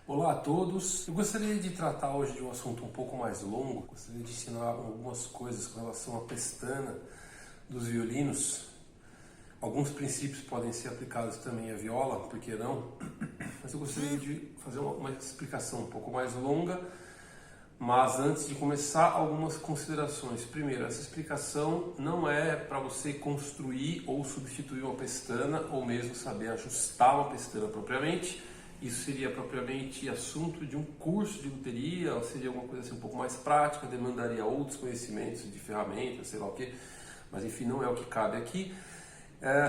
Olá a todos, eu gostaria de tratar hoje de um assunto um pouco mais longo. Gostaria de ensinar algumas coisas com relação à pestana dos violinos. Alguns princípios podem ser aplicados também à viola, por que não? Mas eu gostaria de fazer uma explicação um pouco mais longa. Mas antes de começar, algumas considerações. Primeiro, essa explicação não é para você construir ou substituir uma pestana ou mesmo saber ajustar uma pestana propriamente. Isso seria propriamente assunto de um curso de luteria, ou seria alguma coisa assim um pouco mais prática, demandaria outros conhecimentos de ferramentas, sei lá o que, mas enfim, não é o que cabe aqui.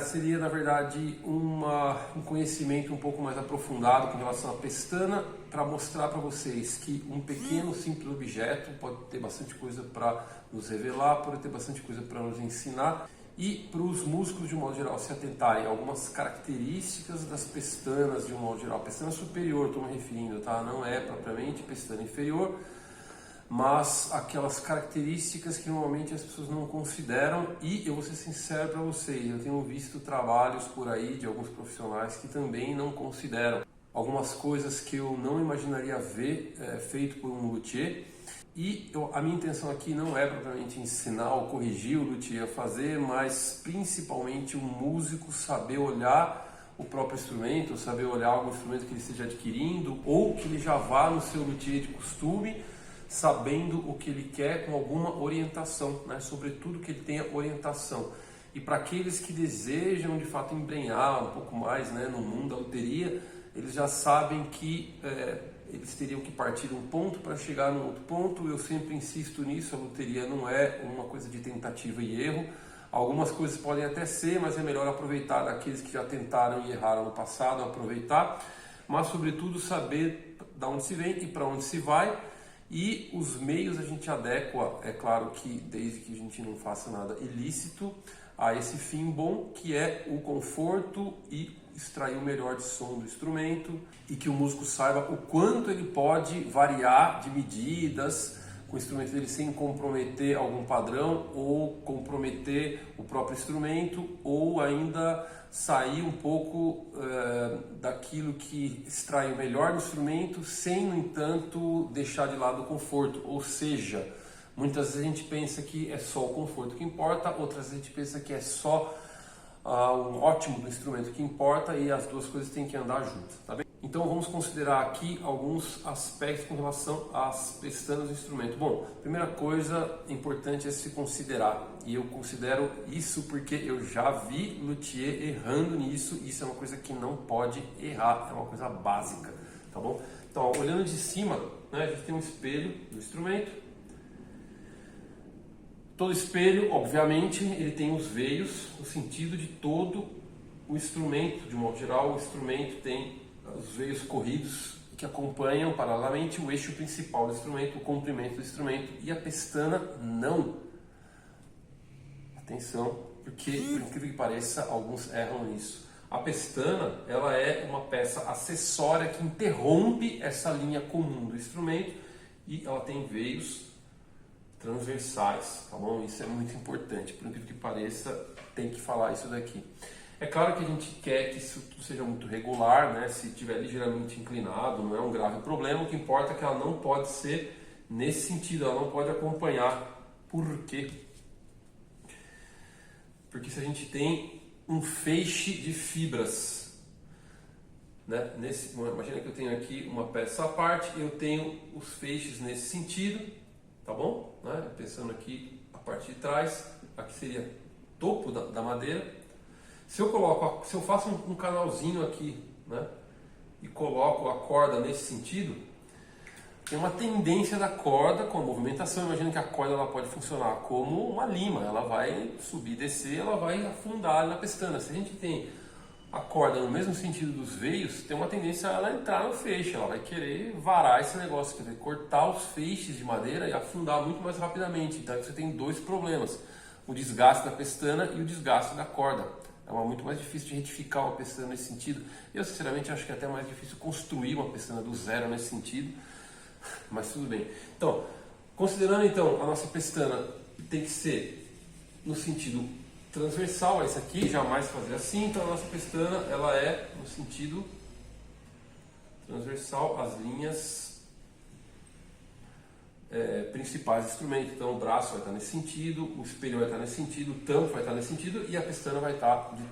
Seria, na verdade, um conhecimento um pouco mais aprofundado com relação à pestana, para mostrar para vocês que um pequeno, simples objeto pode ter bastante coisa para nos revelar, pode ter bastante coisa para nos ensinar. E para os músicos, de um modo geral, se atentarem a algumas características das pestanas, de um modo geral. Pestana superior, estou me referindo, tá? Não é propriamente pestana inferior, mas aquelas características que normalmente as pessoas não consideram. E eu vou ser sincero para vocês, eu tenho visto trabalhos por aí de alguns profissionais que também não consideram. Algumas coisas que eu não imaginaria ver feito por um luthier. E a minha intenção aqui não é propriamente ensinar ou corrigir o luthier a fazer, mas principalmente o músico saber olhar o próprio instrumento, saber olhar algum instrumento que ele esteja adquirindo ou que ele já vá no seu luthier de costume, sabendo o que ele quer com alguma orientação, né? Sobretudo que ele tenha orientação. E para aqueles que desejam de fato embrenhar um pouco mais, né, no mundo da luteria, eles já sabem que eles teriam que partir de um ponto para chegar num outro ponto. Eu sempre insisto nisso, a luteria não é uma coisa de tentativa e erro. Algumas coisas podem até ser, mas é melhor aproveitar daqueles que já tentaram e erraram no passado, aproveitar, mas sobretudo saber de onde se vem e para onde se vai. E os meios a gente adequa, é claro que desde que a gente não faça nada ilícito, a esse fim bom, que é o conforto e extrair o melhor de som do instrumento, e que o músico saiba o quanto ele pode variar de medidas com o instrumento dele sem comprometer algum padrão ou comprometer o próprio instrumento, ou ainda sair um pouco daquilo que extrai o melhor do instrumento sem, no entanto, deixar de lado o conforto. Ou seja, muitas vezes a gente pensa que é só o conforto que importa, outras vezes a gente pensa que é só o ótimo do instrumento que importa, e as duas coisas têm que andar juntas, tá bem? Então vamos considerar aqui alguns aspectos com relação às pestanas do instrumento. Bom, primeira coisa importante é se considerar, e eu considero isso porque eu já vi luthier errando nisso. Isso é uma coisa que não pode errar, é uma coisa básica, tá bom? Então, ó, olhando de cima, né, a gente tem um espelho do instrumento. Todo espelho, obviamente, ele tem os veios no sentido de todo o instrumento. De um modo geral, o instrumento tem os veios corridos que acompanham paralelamente o eixo principal do instrumento, o comprimento do instrumento, e a pestana não. Atenção, porque, por incrível que pareça, alguns erram nisso. A pestana, ela é uma peça acessória que interrompe essa linha comum do instrumento, e ela tem veios transversais, tá bom? Isso é muito importante, por incrível que pareça, tem que falar isso daqui. É claro que a gente quer que isso seja muito regular, né? Se estiver ligeiramente inclinado, não é um grave problema. O que importa é que ela não pode ser nesse sentido, ela não pode acompanhar. Por quê? Porque se a gente tem um feixe de fibras, né? Imagina que eu tenho aqui uma peça à parte e eu tenho os feixes nesse sentido, tá bom? Né? Pensando aqui a parte de trás, aqui seria topo da madeira. Se eu faço um canalzinho aqui, né, e coloco a corda nesse sentido, tem uma tendência da corda com a movimentação. Imagina que a corda ela pode funcionar como uma lima, ela vai subir, descer, ela vai afundar na pestana. Se a gente tem a corda no mesmo sentido dos veios, tem uma tendência a ela entrar no feixe, ela vai querer varar esse negócio, quer dizer, cortar os feixes de madeira e afundar muito mais rapidamente. Então você tem dois problemas: o desgaste da pestana e o desgaste da corda. É muito mais difícil de retificar uma pestana nesse sentido. Eu, sinceramente, acho que é até mais difícil construir uma pestana do zero nesse sentido, mas tudo bem. Então, considerando então a nossa pestana tem que ser no sentido transversal a isso aqui, jamais fazer assim. Então a nossa pestana ela é no sentido transversal às linhas principais do instrumento. Então o braço vai estar nesse sentido, o espelho vai estar nesse sentido, o tampo vai estar nesse sentido e a pestana vai estar de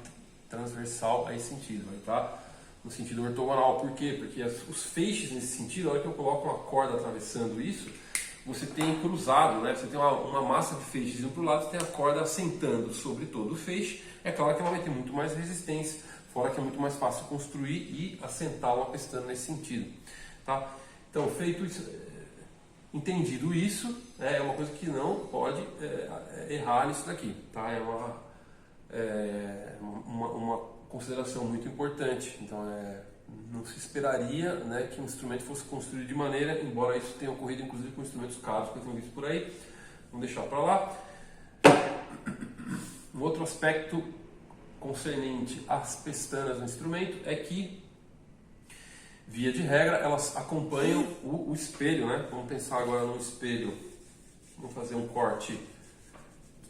transversal a esse sentido, vai estar no sentido ortogonal. Por quê? Porque os feixes nesse sentido, a hora que eu coloco uma corda atravessando isso, você tem cruzado, né? Você tem uma massa de feixes indo para o lado, você tem a corda assentando sobre todo o feixe. É claro que ela vai ter muito mais resistência, fora que é muito mais fácil construir e assentar uma pestana nesse sentido. Tá? Então, feito isso, entendido isso, é uma coisa que não pode errar nisso daqui. Tá? É uma consideração muito importante. Então, não se esperaria, né, que um instrumento fosse construído de maneira, embora isso tenha ocorrido inclusive com instrumentos caros que eu tenho visto por aí. Vamos deixar para lá. Um outro aspecto concernente às pestanas do instrumento é que, via de regra, elas acompanham o espelho, né? Vamos pensar agora no espelho. Vamos fazer um corte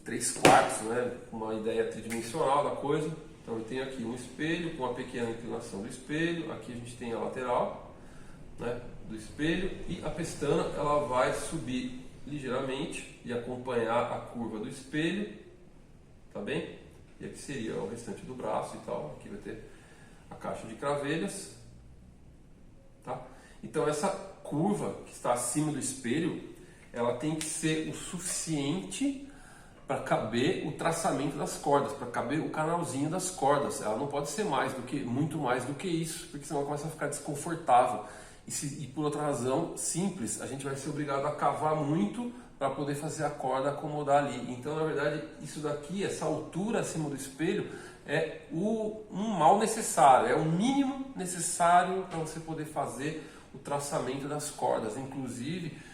3/4, né? Uma ideia tridimensional da coisa. Então eu tenho aqui um espelho com uma pequena inclinação do espelho, aqui a gente tem a lateral, né, do espelho, e a pestana ela vai subir ligeiramente e acompanhar a curva do espelho, tá bem? E aqui seria o restante do braço e tal, aqui vai ter a caixa de cravelhas, tá? Então essa curva que está acima do espelho, ela tem que ser o suficiente para caber o traçamento das cordas, para caber o canalzinho das cordas. Ela não pode ser muito mais do que isso, porque senão ela começa a ficar desconfortável. E por outra razão simples, a gente vai ser obrigado a cavar muito para poder fazer a corda acomodar ali. Então, na verdade, isso daqui, essa altura acima do espelho, é um mal necessário, é o mínimo necessário para você poder fazer o traçamento das cordas. Inclusive,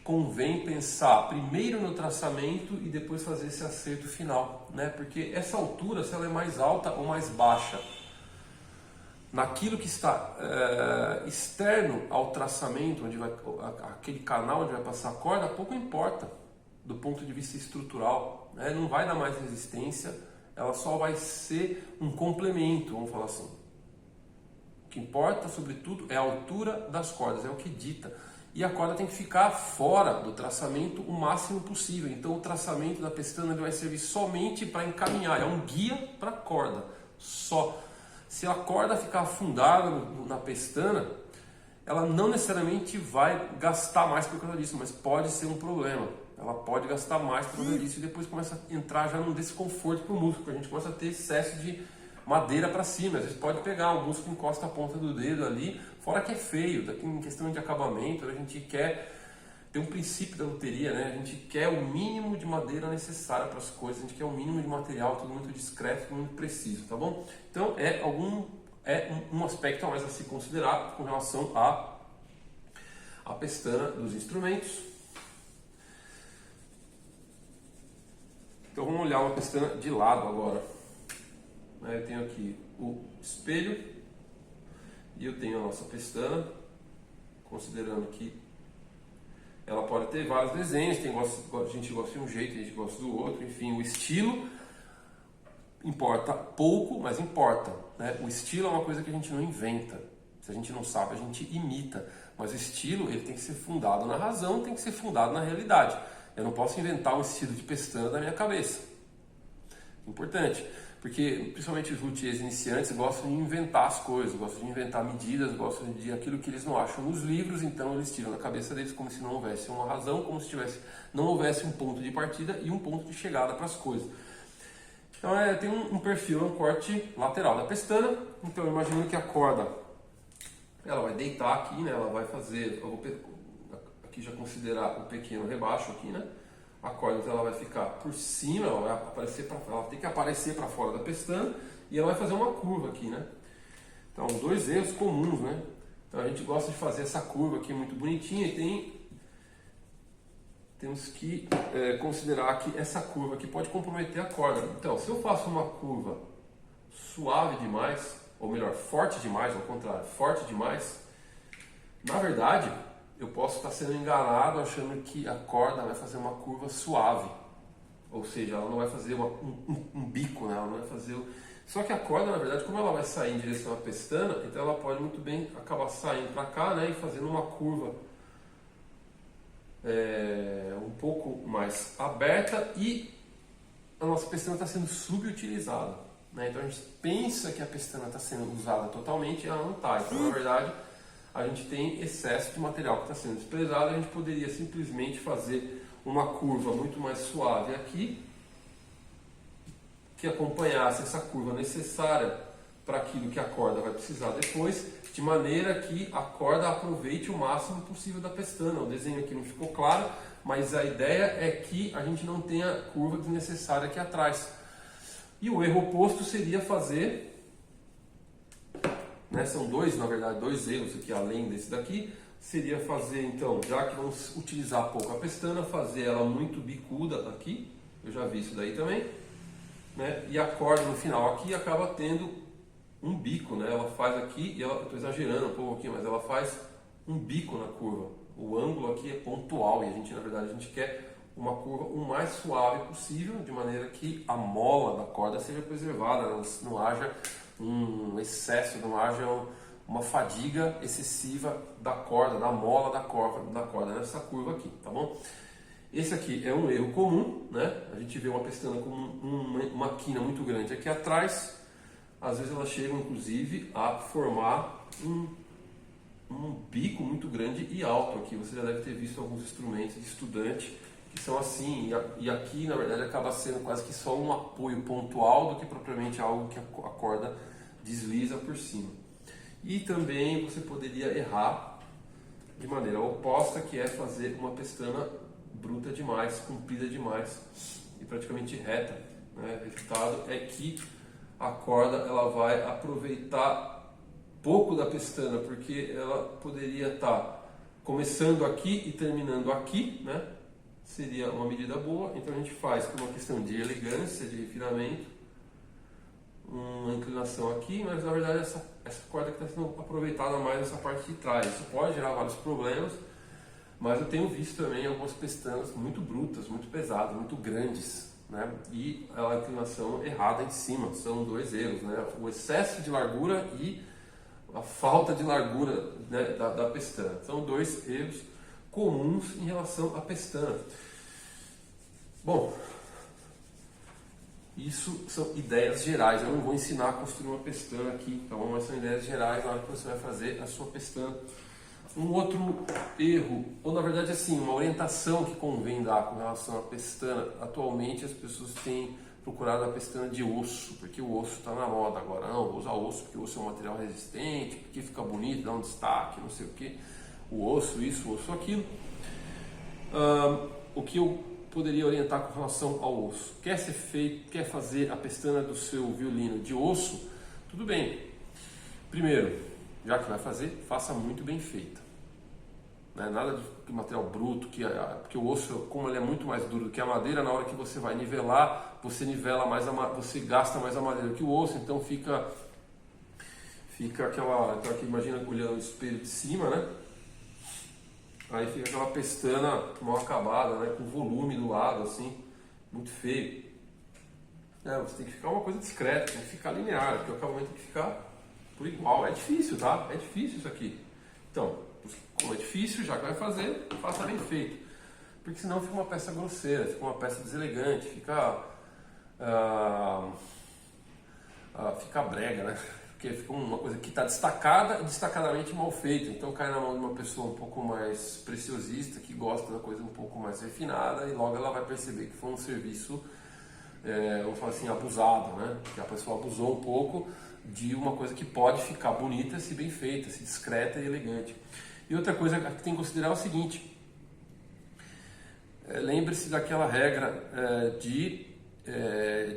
convém pensar primeiro no traçamento e depois fazer esse acerto final, né? Porque essa altura, se ela é mais alta ou mais baixa, naquilo que está externo ao traçamento, aquele canal onde vai passar a corda, pouco importa do ponto de vista estrutural, né? Não vai dar mais resistência, ela só vai ser um complemento, vamos falar assim. O que importa, sobretudo, é a altura das cordas, é o que dita. E a corda tem que ficar fora do traçamento o máximo possível. Então o traçamento da pestana ele vai servir somente para encaminhar, é um guia para a corda, só. Se a corda ficar afundada na pestana, ela não necessariamente vai gastar mais por causa disso, mas pode ser um problema. Ela pode gastar mais por causa disso e depois começa a entrar já num desconforto para o músculo, a gente começa a ter excesso de madeira para cima, às vezes pode pegar, o músculo encosta a ponta do dedo ali, fora que é feio, daqui em questão de acabamento, a gente quer ter um princípio da luteria, né? A gente quer o mínimo de madeira necessária para as coisas, a gente quer o mínimo de material, tudo muito discreto, tudo muito preciso, tá bom? Então é um aspecto a mais a se considerar com relação à pestana dos instrumentos. Então vamos olhar uma pestana de lado agora. Eu tenho aqui o espelho e eu tenho a nossa pestana, considerando que ela pode ter vários desenhos, a gente gosta de um jeito, a gente gosta do outro, enfim, o estilo importa pouco, mas importa, né? O estilo é uma coisa que a gente não inventa, se a gente não sabe, a gente imita, mas o estilo ele tem que ser fundado na razão, tem que ser fundado na realidade. Eu não posso inventar um estilo de pestana da minha cabeça, importante. Porque principalmente os luthiers iniciantes gostam de inventar as coisas, gostam de inventar medidas, gostam de aquilo que eles não acham nos livros, então eles tiram na cabeça deles como se não houvesse uma razão, como se não houvesse um ponto de partida e um ponto de chegada para as coisas. Então tem um perfil, um corte lateral da pestana, então imaginando que a corda ela vai deitar aqui, né? Ela vai fazer, eu vou aqui já considerar o pequeno rebaixo aqui, né? A corda então, ela vai ficar por cima, ela tem que aparecer para fora da pestana e ela vai fazer uma curva aqui, né? Então, dois erros comuns, né? Então a gente gosta de fazer essa curva aqui muito bonitinha e temos que considerar que essa curva aqui pode comprometer a corda. Então, se eu faço uma curva suave demais, ou melhor, forte demais, ao contrário, forte demais, na verdade eu posso estar sendo enganado achando que a corda vai fazer uma curva suave, ou seja, ela não vai fazer um bico, né? Ela não vai fazer Só que a corda, na verdade, como ela vai sair em direção à pestana, então ela pode muito bem acabar saindo para cá, né, e fazendo uma curva um pouco mais aberta, e a nossa pestana está sendo subutilizada, né? Então a gente pensa que a pestana está sendo usada totalmente e ela não está. Então, na verdade, a gente tem excesso de material que está sendo desprezado. A gente poderia simplesmente fazer uma curva muito mais suave aqui, que acompanhasse essa curva necessária para aquilo que a corda vai precisar depois, de maneira que a corda aproveite o máximo possível da pestana. O desenho aqui não ficou claro, mas a ideia é que a gente não tenha curva desnecessária aqui atrás. E o erro oposto seria fazer, né, são dois, na verdade, dois erros aqui além desse daqui, seria fazer então, já que vamos utilizar pouco a pestana, fazer ela muito bicuda aqui, eu já vi isso daí também, né, e a corda no final aqui acaba tendo um bico, né, ela faz aqui, e eu estou exagerando um pouco aqui, mas ela faz um bico na curva. O ângulo aqui é pontual e a gente, na verdade, a gente quer uma curva o mais suave possível, de maneira que a mola da corda seja preservada, não haja um excesso, não haja uma fadiga excessiva da corda, da mola da corda nessa curva aqui, tá bom? Esse aqui é um erro comum, né? A gente vê uma pestana com uma quina muito grande aqui atrás, às vezes elas chegam inclusive a formar um bico muito grande e alto aqui. Você já deve ter visto alguns instrumentos de estudante que são assim, e aqui na verdade acaba sendo quase que só um apoio pontual do que propriamente algo que a corda desliza por cima. E também você poderia errar de maneira oposta, que é fazer uma pestana bruta demais, comprida demais e praticamente reta, né? O resultado é que a corda ela vai aproveitar pouco da pestana, porque ela poderia estar começando aqui e terminando aqui, né? Seria uma medida boa. Então a gente faz por uma questão de elegância, de refinamento, uma inclinação aqui, mas na verdade essa corda que está sendo aproveitada mais nessa parte de trás. Isso pode gerar vários problemas, mas eu tenho visto também algumas pestanas muito brutas, muito pesadas, muito grandes, né? E a inclinação errada em cima. São dois erros, né? O excesso de largura e a falta de largura, né, da pestana. São dois erros comuns em relação à pestana. Bom, isso são ideias gerais. Eu não vou ensinar a construir uma pestana aqui, tá bom? Mas são ideias gerais na hora que você vai fazer a sua pestana. Um outro erro, ou na verdade assim, uma orientação que convém dar com relação à pestana. Atualmente as pessoas têm procurado a pestana de osso, porque o osso está na moda agora. Não, usa osso porque o osso é um material resistente, porque fica bonito, dá um destaque, não sei o que. O osso isso, o osso aquilo. O que eu poderia orientar com relação ao osso? Quer ser feito, quer fazer a pestana do seu violino de osso? Tudo bem. Primeiro, já que vai fazer, faça muito bem feita. Né? Nada de material bruto, porque o osso, como ele é muito mais duro do que a madeira, na hora que você vai nivelar, você nivela mais você gasta mais a madeira que o osso, então fica aquela, então aqui imagina olhando o espelho de cima, né? Aí fica aquela pestana mal acabada, né? Com volume do lado, assim, muito feio. Você tem que ficar uma coisa discreta, tem que ficar linear, porque o acabamento tem que ficar por igual. É difícil, tá? É difícil isso aqui. Então, como é difícil, já que vai fazer, faça bem feito. Porque senão fica uma peça grosseira, fica uma peça deselegante, fica brega, né? Porque fica uma coisa que está destacada e destacadamente mal feita. Então cai na mão de uma pessoa um pouco mais preciosista, que gosta da coisa um pouco mais refinada, e logo ela vai perceber que foi um serviço, vamos falar assim, abusado, né? Que a pessoa abusou um pouco de uma coisa que pode ficar bonita se bem feita, se discreta e elegante. E outra coisa que tem que considerar é o seguinte: lembre-se daquela regra de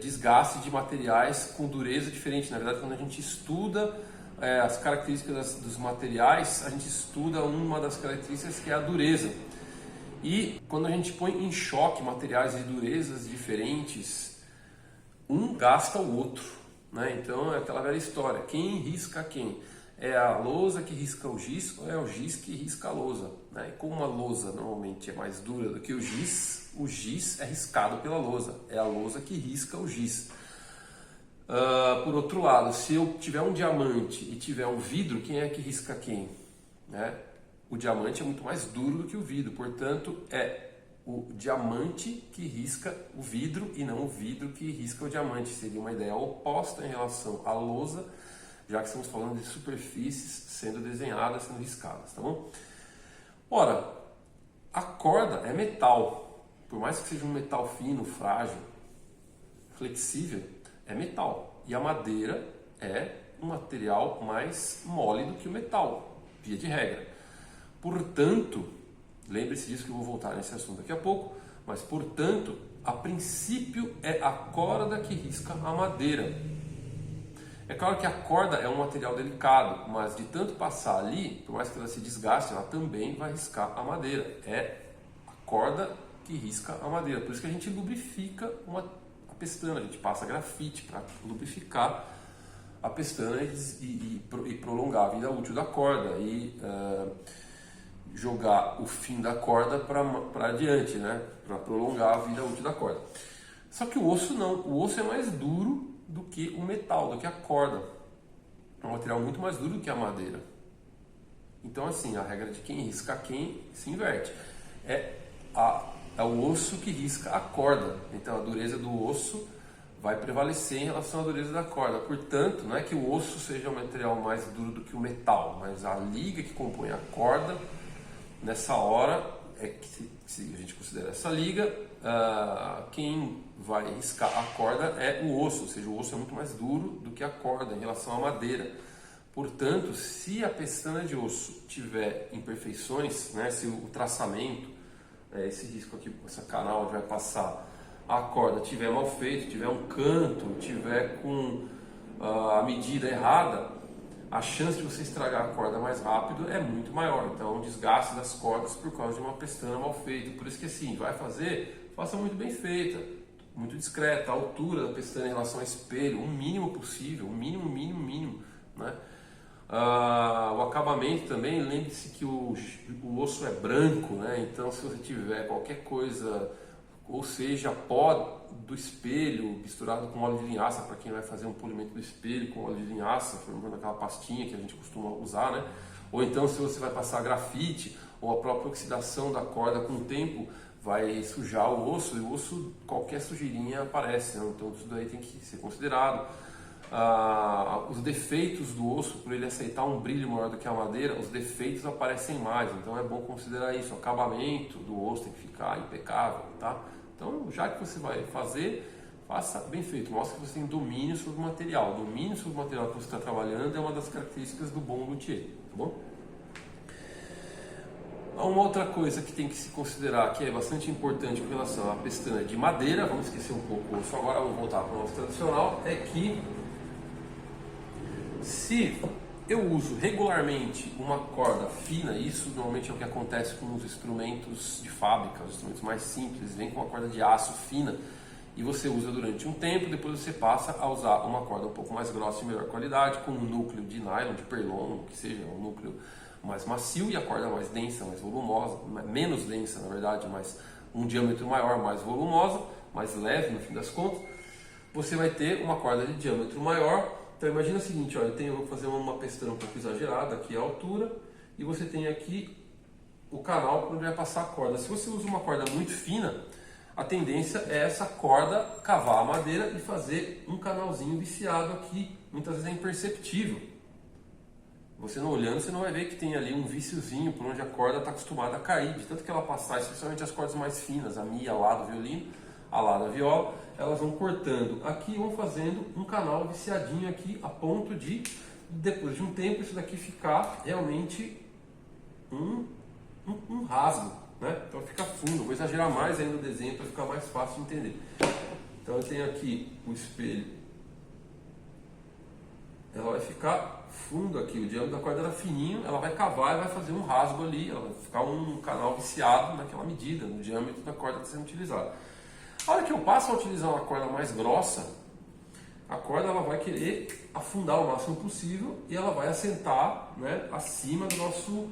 desgaste de materiais com dureza diferente. Na verdade, quando a gente estuda as características dos materiais, a gente estuda uma das características que é a dureza. E quando a gente põe em choque materiais de durezas diferentes, um gasta o outro, né? Então é aquela velha história: quem risca quem? É a lousa que risca o giz ou é o giz que risca a lousa? Né? E como a lousa normalmente é mais dura do que o giz é riscado pela lousa. É a lousa que risca o giz. Por outro lado, se eu tiver um diamante e tiver um vidro, quem é que risca quem? Né? O diamante é muito mais duro do que o vidro, portanto é o diamante que risca o vidro e não o vidro que risca o diamante. Seria uma ideia oposta em relação à lousa, já que estamos falando de superfícies sendo desenhadas, sendo riscadas, tá bom? Ora, a corda é metal, por mais que seja um metal fino, frágil, flexível, é metal. E a madeira é um material mais mole do que o metal, via de regra. Portanto, lembre-se disso que eu vou voltar nesse assunto daqui a pouco, mas portanto, a princípio é a corda que risca a madeira. É claro que a corda é um material delicado, mas de tanto passar ali, por mais que ela se desgaste, ela também vai riscar a madeira. É a corda que risca a madeira. Por isso que a gente lubrifica a pestana, a gente passa grafite para lubrificar a pestana e prolongar a vida útil da corda e jogar o fim da corda para adiante, né? Para prolongar a vida útil da corda. Só que o osso não, o osso é mais duro do que o metal, do que a corda. É um material muito mais duro do que a madeira. Então assim, a regra de quem risca quem se inverte. É o osso que risca a corda. Então a dureza do osso vai prevalecer em relação à dureza da corda. Portanto, não é que o osso seja um material mais duro do que o metal, mas a liga que compõe a corda, nessa hora, é que se a gente considera essa liga, quem vai riscar a corda é o osso, ou seja, o osso é muito mais duro do que a corda em relação à madeira. Portanto, se a pestana de osso tiver imperfeições, né, se o traçamento, esse risco aqui, essa canal onde vai passar a corda tiver mal feito, tiver um canto, tiver com a medida errada, a chance de você estragar a corda mais rápido é muito maior. Então, o desgaste das cordas por causa de uma pestana mal feita. Por isso que assim, vai fazer, faça muito bem feita, muito discreta, a altura da pestana em relação ao espelho, o mínimo possível, o mínimo, né? O acabamento também, lembre-se que o osso é branco, né? Então se você tiver qualquer coisa, ou seja, pó do espelho misturado com óleo de linhaça, para quem vai fazer um polimento do espelho com óleo de linhaça, formando aquela pastinha que a gente costuma usar, né? Ou então se você vai passar grafite ou a própria oxidação da corda com o tempo vai sujar o osso, e o osso, qualquer sujeirinha aparece, né? Então isso daí tem que ser considerado. Os defeitos do osso, por ele aceitar um brilho maior do que a madeira, os defeitos aparecem mais, então é bom considerar isso. O acabamento do osso tem que ficar impecável, tá? Então, já que você vai fazer, faça bem feito, mostre que você tem domínio sobre o material. Domínio sobre o material que você está trabalhando é uma das características do bom luthier, tá bom? Uma outra coisa que tem que se considerar, que é bastante importante com relação à pestana de madeira, vamos esquecer um pouco o osso agora, vamos voltar para o nosso tradicional, é que se eu uso regularmente uma corda fina, isso normalmente é o que acontece com os instrumentos de fábrica, os instrumentos mais simples, vem com uma corda de aço fina e você usa durante um tempo, depois você passa a usar uma corda um pouco mais grossa e melhor qualidade, com um núcleo de nylon, de perlon, que seja um núcleo mais macio e a corda mais densa, mais volumosa, menos densa na verdade, mas um diâmetro maior, mais volumosa, mais leve no fim das contas, você vai ter uma corda de diâmetro maior. Então imagina o seguinte, olha, eu vou fazer uma pestana um pouco exagerada, aqui a altura, e você tem aqui o canal onde vai passar a corda. Se você usa uma corda muito fina, a tendência é essa corda cavar a madeira e fazer um canalzinho viciado aqui, muitas vezes é imperceptível. Você não olhando, você não vai ver que tem ali um viciozinho por onde a corda está acostumada a cair, de tanto que ela passar, especialmente as cordas mais finas, a Mi, a Lá do violino, a Lá da viola, elas vão cortando aqui e vão fazendo um canal viciadinho aqui, a ponto de, depois de um tempo, isso daqui ficar realmente um rasgo, né? Então fica fundo, vou exagerar mais ainda o desenho para ficar mais fácil de entender. Então eu tenho aqui o espelho, ela vai ficar fundo aqui, o diâmetro da corda era fininho, ela vai cavar e vai fazer um rasgo ali, ela vai ficar um canal viciado naquela medida, no diâmetro da corda que está sendo utilizada. A hora que eu passo a utilizar uma corda mais grossa, a corda ela vai querer afundar o máximo possível e ela vai assentar, né, acima do nosso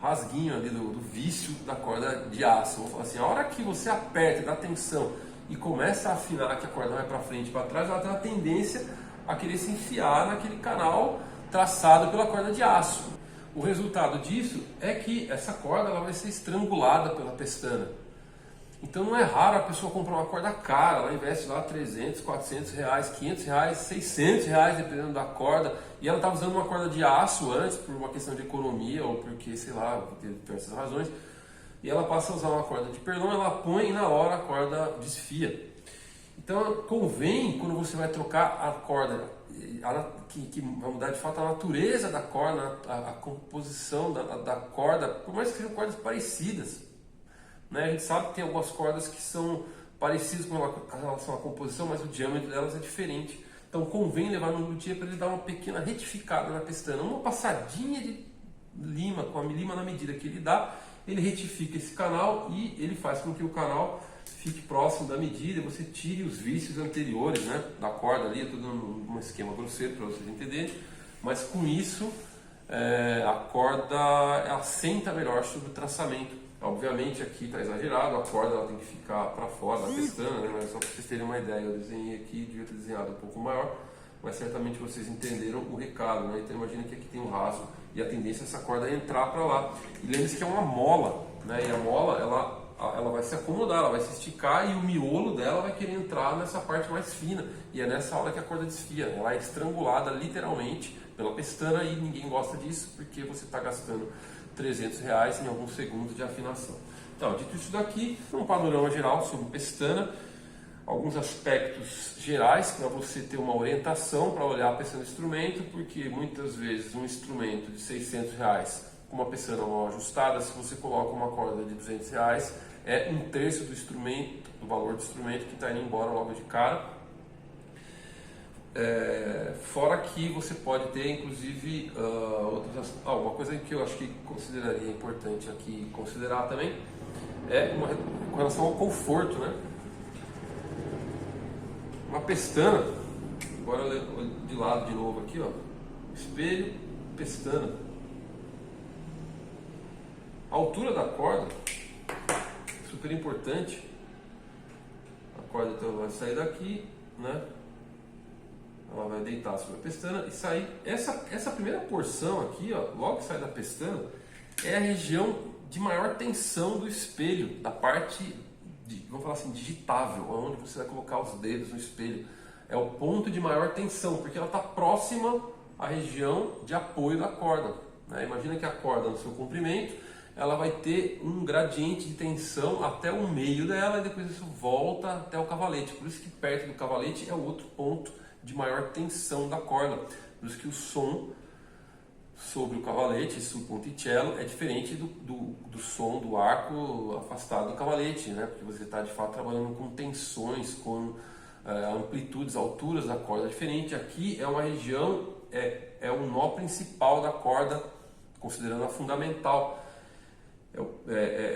rasguinho ali, do vício da corda de aço. Vou falar assim, a hora que você aperta, dá tensão e começa a afinar que a corda vai para frente e para trás, ela tem a tendência a querer se enfiar naquele canal traçado pela corda de aço. O resultado disso é que essa corda ela vai ser estrangulada pela pestana. Então não é raro a pessoa comprar uma corda cara, ela investe lá 300, 400 reais, 500 reais, 600 reais, dependendo da corda, e ela está usando uma corda de aço antes, por uma questão de economia, ou porque, sei lá, tem diversas razões, e ela passa a usar uma corda de perlon, ela põe e na hora a corda desfia. Então convém, quando você vai trocar a corda, que vai mudar de fato a natureza da corda, a composição da corda, por mais que sejam cordas parecidas, né? A gente sabe que tem algumas cordas que são parecidas com relação à composição, mas o diâmetro delas é diferente. Então convém levar no luthier para ele dar uma pequena retificada na pestana, uma passadinha de lima, com a lima na medida que ele dá, ele retifica esse canal e ele faz com que o canal fique próximo da medida, você tire os vícios anteriores, né, da corda ali, é tudo um esquema grosseiro para vocês entenderem, mas com isso a corda assenta melhor sobre o traçamento. Obviamente aqui está exagerado, a corda ela tem que ficar para fora da pestana, né? Mas só para vocês terem uma ideia, eu desenhei aqui, devia ter desenhado um pouco maior, mas certamente vocês entenderam o recado, né? Então imagina que aqui tem um raso e a tendência é essa corda entrar para lá. E lembre-se que é uma mola, né? E a mola ela vai se acomodar, ela vai se esticar e o miolo dela vai querer entrar nessa parte mais fina. E é nessa hora que a corda desfia, ela é estrangulada literalmente pela pestana e ninguém gosta disso porque você está gastando 300 reais em alguns segundos de afinação. Então, dito isso daqui, um panorama geral sobre pestana, alguns aspectos gerais para você ter uma orientação para olhar a pestana do instrumento, porque muitas vezes um instrumento de 600 reais com uma pestana mal ajustada, se você coloca uma corda de 200 reais, é um terço do instrumento, do valor do instrumento que está indo embora logo de cara. Fora que você pode ter inclusive uma coisa que eu acho que consideraria importante aqui considerar também é com relação ao conforto, né? Uma pestana, agora eu olho de lado de novo aqui, ó, espelho, pestana, a altura da corda, super importante. A corda então vai sair daqui, né? Ela vai deitar sobre a pestana e sair. Essa primeira porção aqui, ó, logo que sai da pestana, é a região de maior tensão do espelho, da parte, vamos falar assim, digitável, onde você vai colocar os dedos no espelho. É o ponto de maior tensão, porque ela está próxima à região de apoio da corda, né? Imagina que a corda no seu comprimento, ela vai ter um gradiente de tensão até o meio dela e depois isso volta até o cavalete. Por isso que perto do cavalete é o outro ponto de maior tensão da corda. Por isso que o som sobre o cavalete, esse ponticello, é diferente do som do arco afastado do cavalete, né? Porque você está de fato trabalhando com tensões, com amplitudes, alturas da corda diferente. Aqui é uma região, é o nó principal da corda, considerando a fundamental.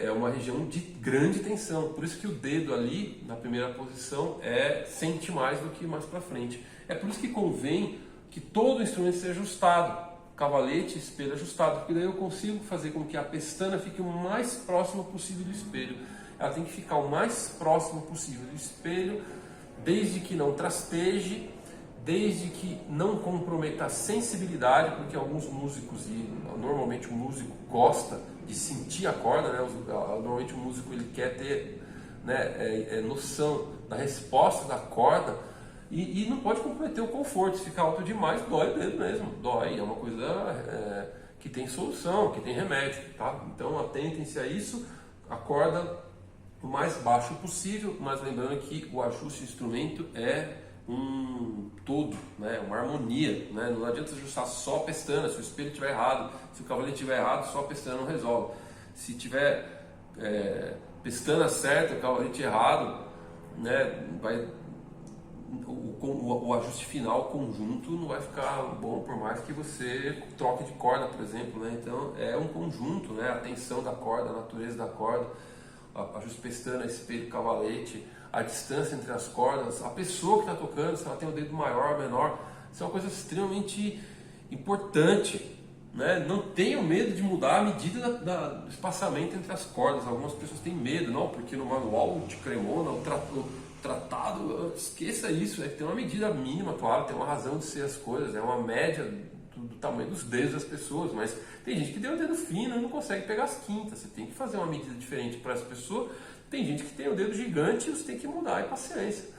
É uma região de grande tensão, por isso que o dedo ali na primeira posição sente mais do que mais para frente. É por isso que convém que todo o instrumento seja ajustado, cavalete, espelho ajustado, porque daí eu consigo fazer com que a pestana fique o mais próximo possível do espelho. Ela tem que ficar o mais próximo possível do espelho, desde que não trasteje, desde que não comprometa a sensibilidade, porque alguns músicos, e normalmente o músico gosta de sentir a corda, né? Normalmente o músico ele quer ter, né, noção da resposta da corda e não pode comprometer o conforto. Se ficar alto demais, dói o dedo mesmo, dói, é uma coisa que tem solução, que tem remédio, tá? Então atentem-se a isso, a corda o mais baixo possível, mas lembrando que o ajuste de instrumento é um todo, né? Uma harmonia, né? Não adianta ajustar só a pestana, se o espelho estiver errado, se o cavalete estiver errado, só a pestana não resolve. Se tiver pestana certa, o cavalete errado, né? O ajuste final conjunto não vai ficar bom, por mais que você troque de corda, por exemplo, né? Então é um conjunto, né? A tensão da corda, a natureza da corda, ajuste pestana, espelho, cavalete, a distância entre as cordas, a pessoa que está tocando, se ela tem o dedo maior ou menor, isso é uma coisa extremamente importante, né? Não tenham medo de mudar a medida do espaçamento entre as cordas. Algumas pessoas têm medo, não, porque no manual de Cremona, tratado, esqueça isso, tem uma medida mínima, claro, tem uma razão de ser as coisas, é uma média do tamanho dos dedos das pessoas, mas tem gente que tem o dedo fino e não consegue pegar as quintas, você tem que fazer uma medida diferente para essa pessoa. Tem gente que tem o dedo gigante e você tem que mudar, e paciência.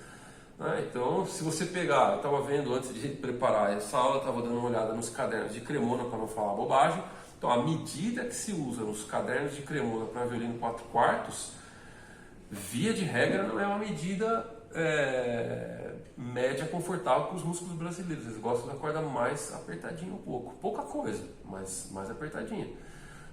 Então, se você pegar, eu estava vendo antes de preparar essa aula, estava dando uma olhada nos cadernos de Cremona para não falar bobagem. Então, a medida que se usa nos cadernos de Cremona para violino 4/4, via de regra, não é uma medida média confortável para os músculos brasileiros. Eles gostam da corda mais apertadinha um pouco. Pouca coisa, mas mais apertadinha.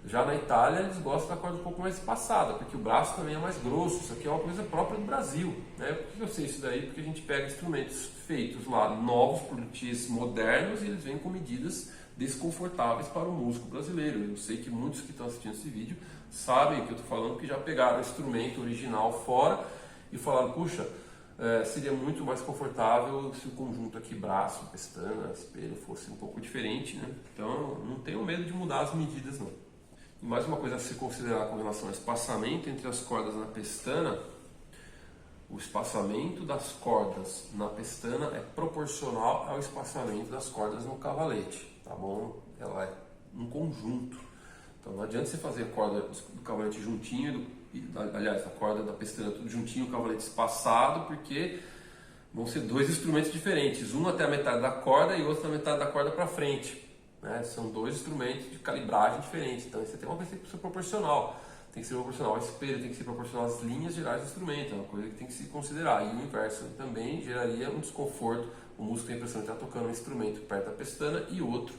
Já na Itália, eles gostam da corda um pouco mais espaçada, porque o braço também é mais grosso. Isso aqui é uma coisa própria do Brasil. Por que eu sei isso daí? Porque a gente pega instrumentos feitos lá, novos, por luthiers modernos, e eles vêm com medidas desconfortáveis para o músico brasileiro. Eu sei que muitos que estão assistindo esse vídeo sabem o que eu estou falando, que já pegaram o instrumento original fora e falaram, puxa, seria muito mais confortável se o conjunto aqui, braço, pestana, espelho, fosse um pouco diferente, né? Então, não tenho medo de mudar as medidas, não. E mais uma coisa a se considerar com relação ao espaçamento entre as cordas na pestana: o espaçamento das cordas na pestana é proporcional ao espaçamento das cordas no cavalete, tá bom? Ela é um conjunto. Então não adianta você fazer a corda do cavalete juntinho, aliás, a corda da pestana tudo juntinho, o cavalete espaçado, porque vão ser dois instrumentos diferentes, um até a metade da corda e outro até a metade da corda para frente. São dois instrumentos de calibragem diferentes, então você tem uma coisa que tem que ser proporcional. Tem que ser proporcional ao espelho, tem que ser proporcional às linhas gerais do instrumento, é uma coisa que tem que se considerar. E o inverso também geraria um desconforto. O músico tem a impressão de estar tocando um instrumento perto da pestana e outro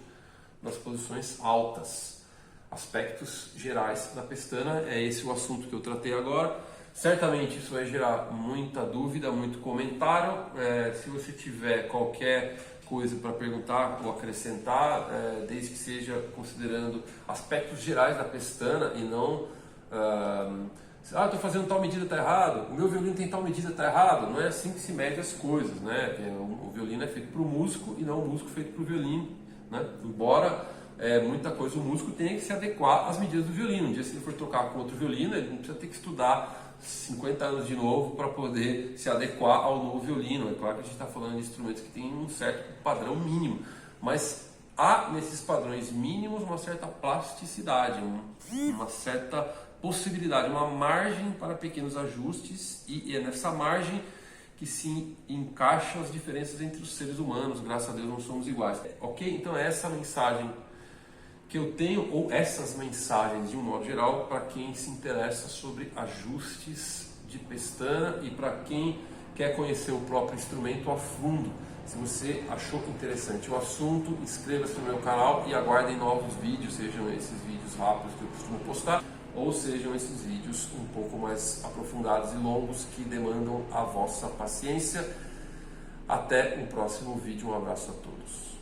nas posições altas. Aspectos gerais da pestana, é esse o assunto que eu tratei agora. Certamente isso vai gerar muita dúvida, muito comentário. Se você tiver qualquer coisa para perguntar ou acrescentar, desde que seja considerando aspectos gerais da pestana e não estou fazendo tal medida, está errado, o meu violino tem tal medida, está errado. Não é assim que se mede as coisas, né? O violino é feito para o músico e não o músico feito para o violino, né? Embora muita coisa o músico tenha que se adequar às medidas do violino. Um dia, se ele for tocar com outro violino, ele não precisa ter que estudar 50 anos de novo para poder se adequar ao novo violino. É claro que a gente está falando de instrumentos que têm um certo padrão mínimo, mas há nesses padrões mínimos uma certa plasticidade, uma certa possibilidade, uma margem para pequenos ajustes, e é nessa margem que se encaixam as diferenças entre os seres humanos. Graças a Deus não somos iguais. Ok? Então é essa mensagem que eu tenho, ou essas mensagens de um modo geral, para quem se interessa sobre ajustes de pestana e para quem quer conhecer o próprio instrumento a fundo. Se você achou interessante o assunto, inscreva-se no meu canal e aguardem novos vídeos, sejam esses vídeos rápidos que eu costumo postar, ou sejam esses vídeos um pouco mais aprofundados e longos que demandam a vossa paciência. Até o próximo vídeo, um abraço a todos.